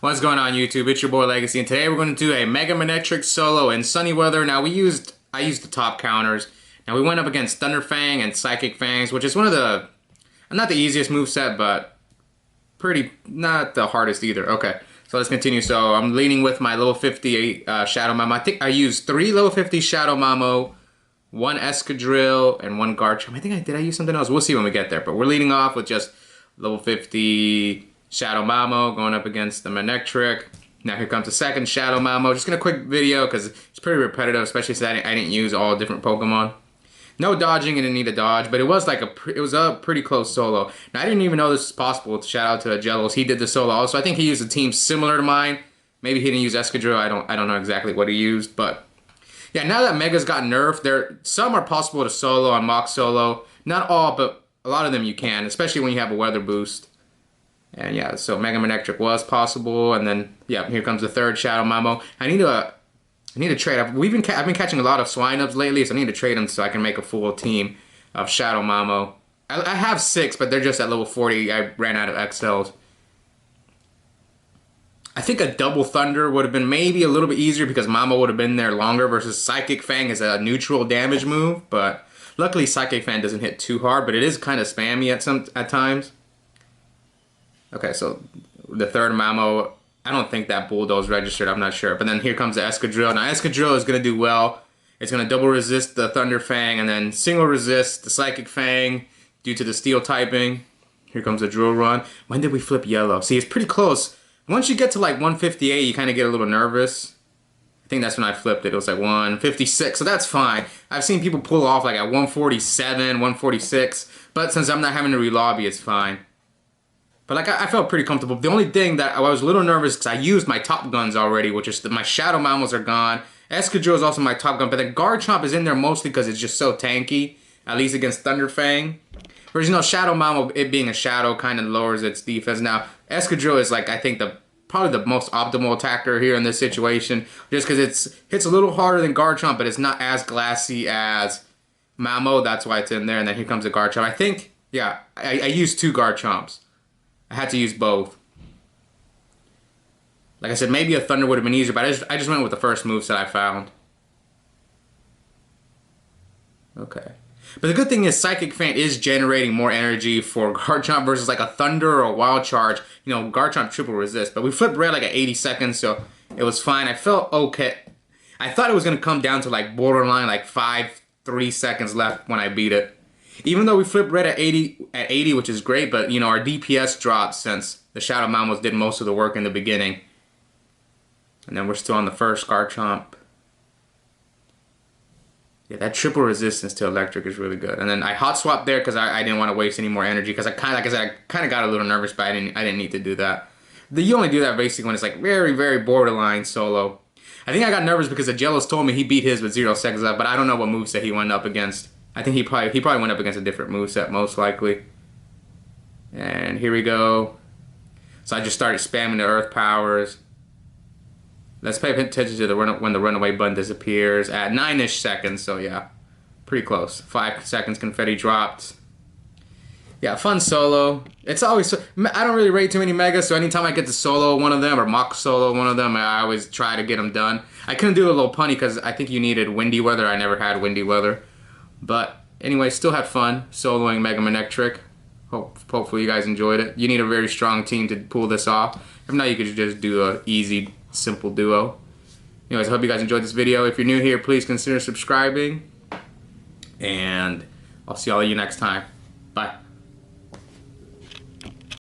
What's going on YouTube? It's your boy Legacy, and today we're going to do a Mega Manectric solo in sunny weather. Now I used the top counters. Now we went up against Thunder Fang and Psychic Fangs, which is one of the, not the easiest moveset, but not the hardest either. Okay, so let's continue. So I'm leading with my level 50 Shadow Mamo. I think I used 3 level 50 Shadow Mamo, 1 Excadrill, and 1 Garchomp. Did I use something else? We'll see when we get there. But we're leading off with just level 50 Shadow Mamo going up against the Manectric. Now here comes the second Shadow Mamo. Just gonna quick video because it's pretty repetitive, especially since I didn't use all different Pokemon. No dodging, I didn't need to dodge, but it was like a pretty close solo. Now I didn't even know this was possible. Shout out to Jellos, he did the solo also. I think he used a team similar to mine. Maybe he didn't use Excadrill. I don't know exactly what he used, but yeah. Now that Mega's got nerfed, some are possible to solo on mock solo. Not all, but a lot of them you can, especially when you have a weather boost. And yeah, so Mega Manectric was possible, and then yeah, here comes the third Shadow Mamo. I need to trade. I've been catching a lot of swine ups lately, so I need to trade them so I can make a full team of Shadow Mamo. I have 6, but they're just at level 40. I ran out of XLs. I think a double Thunder would have been maybe a little bit easier because Mamo would have been there longer versus Psychic Fang is a neutral damage move, but luckily Psychic Fang doesn't hit too hard, but it is kind of spammy at times. Okay, so the third Mamo, I don't think that Bulldoze registered, I'm not sure. But then here comes the Excadrill. Now Excadrill is going to do well. It's going to double resist the Thunder Fang and then single resist the Psychic Fang due to the Steel typing. Here comes the Drill Run. When did we flip yellow? See, it's pretty close. Once you get to like 158, you kind of get a little nervous. I think that's when I flipped it. It was like 156, so that's fine. I've seen people pull off like at 147, 146, but since I'm not having to relobby, it's fine. But like I felt pretty comfortable. The only thing that I was a little nervous because I used my top guns already, which is my Shadow Mamos are gone. Excadrill is also my top gun, but the Garchomp is in there mostly because it's just so tanky, at least against Thunder Fang. Whereas, you know, Shadow Mamo, it being a shadow, kind of lowers its defense. Now, Excadrill is like, I think, probably the most optimal attacker here in this situation, just because it hits a little harder than Garchomp, but it's not as glassy as Mamo. That's why it's in there. And then here comes the Garchomp. I think, yeah, I used 2 Garchomps. I had to use both. Like I said, maybe a Thunder would have been easier, but I just went with the first moves that I found. Okay. But the good thing is Psychic Fang is generating more energy for Garchomp versus like a Thunder or a Wild Charge. You know, Garchomp triple resist. But we flipped red like at 80 seconds, so it was fine. I felt okay. I thought it was going to come down to like borderline like 3 seconds left when I beat it. Even though we flipped red at 80, which is great, but you know our DPS dropped since the Shadow Mamos did most of the work in the beginning. And then we're still on the first Garchomp. Yeah, that triple resistance to electric is really good. And then I hot swapped there because I didn't want to waste any more energy because I kind of got a little nervous, but I didn't need to do that. You only do that basically when it's like very, very borderline solo. I think I got nervous because the Jellos told me he beat his with 0 seconds left, but I don't know what moveset he went up against. I think he probably went up against a different moveset, most likely. And here we go. So I just started spamming the Earth Powers. Let's pay attention to when the runaway button disappears at 9-ish seconds. So yeah, pretty close. 5 seconds confetti dropped. Yeah, fun solo. It's always, I don't really rate too many megas, so anytime I get to solo one of them or mock solo one of them, I always try to get them done. I couldn't do a little punny because I think you needed windy weather. I never had windy weather. But anyway, still had fun soloing Mega Manectric. Hopefully you guys enjoyed it. You need a very strong team to pull this off. If not, you could just do an easy, simple duo. Anyways, I hope you guys enjoyed this video. If you're new here, please consider subscribing. And I'll see all of you next time. Bye.